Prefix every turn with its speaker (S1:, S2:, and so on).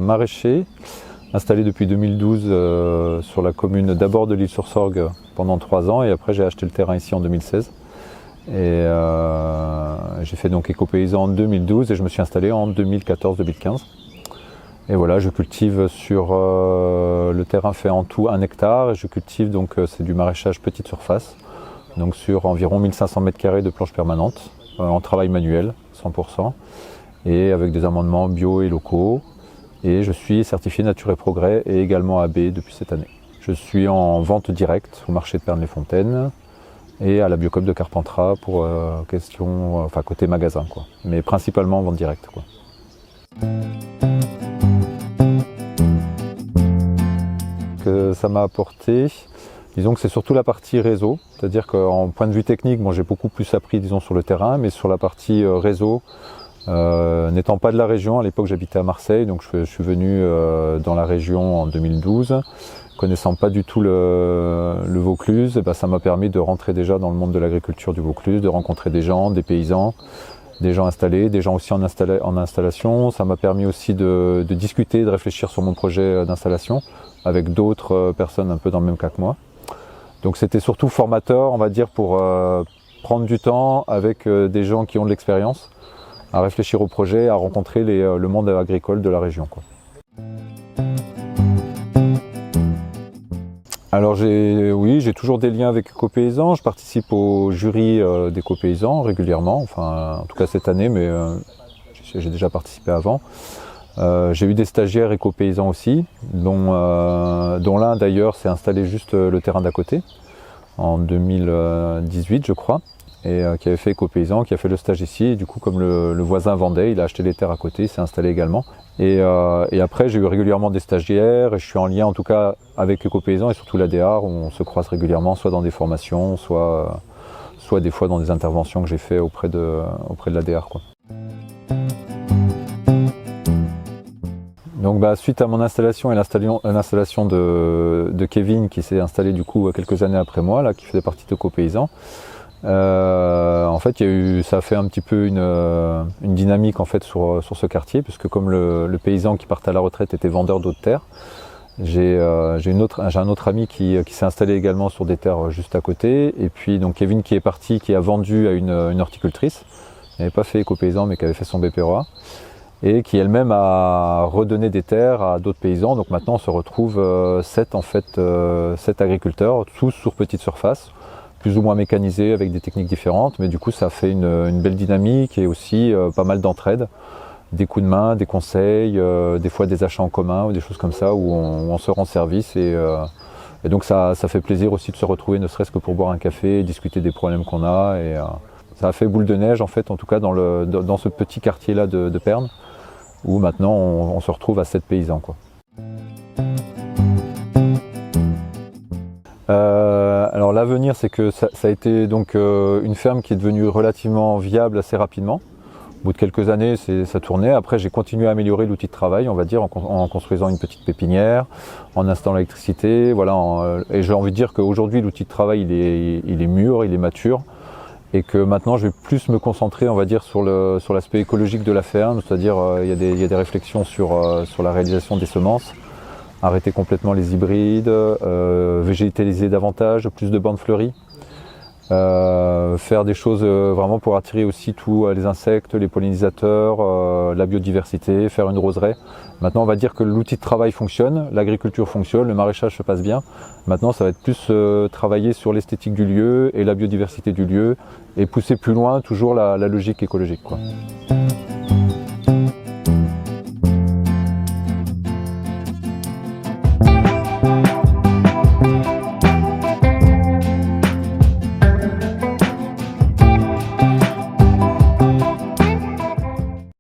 S1: maraîcher, installé depuis 2012 sur la commune d'abord de l'Isle-sur-Sorgue pendant 3 ans et après j'ai acheté le terrain ici en 2016. Et j'ai fait donc éco-paysan en 2012 et je me suis installé en 2014-2015. Et voilà, je cultive sur le terrain fait en tout 1 hectare et je cultive donc c'est du maraîchage petite surface, donc sur environ 1500 m² de planches permanentes, en travail manuel, 100%, et avec des amendements bio et locaux. Et je suis certifié Nature et Progrès et également AB depuis cette année. Je suis en vente directe au marché de Pernes-les-Fontaines et à la Biocoop de Carpentras pour côté magasin, quoi. Mais principalement en vente directe, quoi. Que ça m'a apporté, disons que c'est surtout la partie réseau, c'est-à-dire qu'en point de vue technique, j'ai beaucoup plus appris disons sur le terrain, mais sur la partie réseau, n'étant pas de la région, à l'époque j'habitais à Marseille, donc je suis venu dans la région en 2012, connaissant pas du tout le Vaucluse, et ça m'a permis de rentrer déjà dans le monde de l'agriculture du Vaucluse, de rencontrer des gens, des paysans, des gens installés, des gens aussi en installation. Ça m'a permis aussi de discuter, de réfléchir sur mon projet d'installation avec d'autres personnes un peu dans le même cas que moi. Donc c'était surtout formateur, on va dire, pour prendre du temps avec des gens qui ont de l'expérience, à réfléchir au projet, à rencontrer le monde agricole de la région, quoi. Alors j'ai toujours des liens avec Éco-Paysan, je participe au jury d'Éco-Paysan régulièrement, enfin en tout cas cette année, mais j'ai déjà participé avant. J'ai eu des stagiaires Éco-Paysans aussi, dont l'un d'ailleurs s'est installé juste le terrain d'à côté, en 2018 je crois, et qui avait fait Éco-Paysan, qui a fait le stage ici, et du coup comme le voisin vendait, il a acheté les terres à côté, il s'est installé également. Et après j'ai eu régulièrement des stagiaires, et je suis en lien en tout cas avec Éco-Paysan et surtout l'ADR, où on se croise régulièrement, soit dans des formations, soit des fois dans des interventions que j'ai fait auprès de l'ADR, quoi. Donc suite à mon installation et l'installation de Kevin qui s'est installé du coup quelques années après moi, là, qui faisait partie d'Éco-Paysan, en fait ça a fait un petit peu une dynamique en fait sur ce quartier, puisque comme le paysan qui partait à la retraite était vendeur d'autres terres, j'ai un autre ami qui s'est installé également sur des terres juste à côté, et puis donc Kevin qui est parti, qui a vendu à une horticultrice, qui n'avait pas fait Éco-Paysan mais qui avait fait son BPROA, et qui elle-même a redonné des terres à d'autres paysans. Donc maintenant on se retrouve 7 agriculteurs, tous sur petite surface, plus ou moins mécanisés avec des techniques différentes, mais du coup ça fait une belle dynamique et aussi pas mal d'entraide, des coups de main, des conseils, des fois des achats en commun ou des choses comme ça où on se rend service, et donc ça fait plaisir aussi de se retrouver, ne serait-ce que pour boire un café, discuter des problèmes qu'on a, et ça a fait boule de neige en fait, en tout cas dans ce petit quartier là de Pernes, où maintenant on se retrouve à 7 paysans, quoi. Alors l'avenir, c'est que ça a été donc une ferme qui est devenue relativement viable assez rapidement. Au bout de quelques années, ça tournait. Après, j'ai continué à améliorer l'outil de travail, on va dire, en construisant une petite pépinière, en installant l'électricité, voilà. Et j'ai envie de dire qu'aujourd'hui, l'outil de travail, il est mûr, il est mature. Et que maintenant je vais plus me concentrer, on va dire, sur l'aspect écologique de la ferme, c'est-à-dire il y a des réflexions sur la réalisation des semences, arrêter complètement les hybrides, végétaliser davantage, plus de bandes fleuries, faire des choses vraiment pour attirer aussi tous les insectes, les pollinisateurs, la biodiversité, faire une roseraie. Maintenant on va dire que l'outil de travail fonctionne, l'agriculture fonctionne, le maraîchage se passe bien. Maintenant ça va être plus travailler sur l'esthétique du lieu et la biodiversité du lieu, et pousser plus loin toujours la logique écologique, quoi.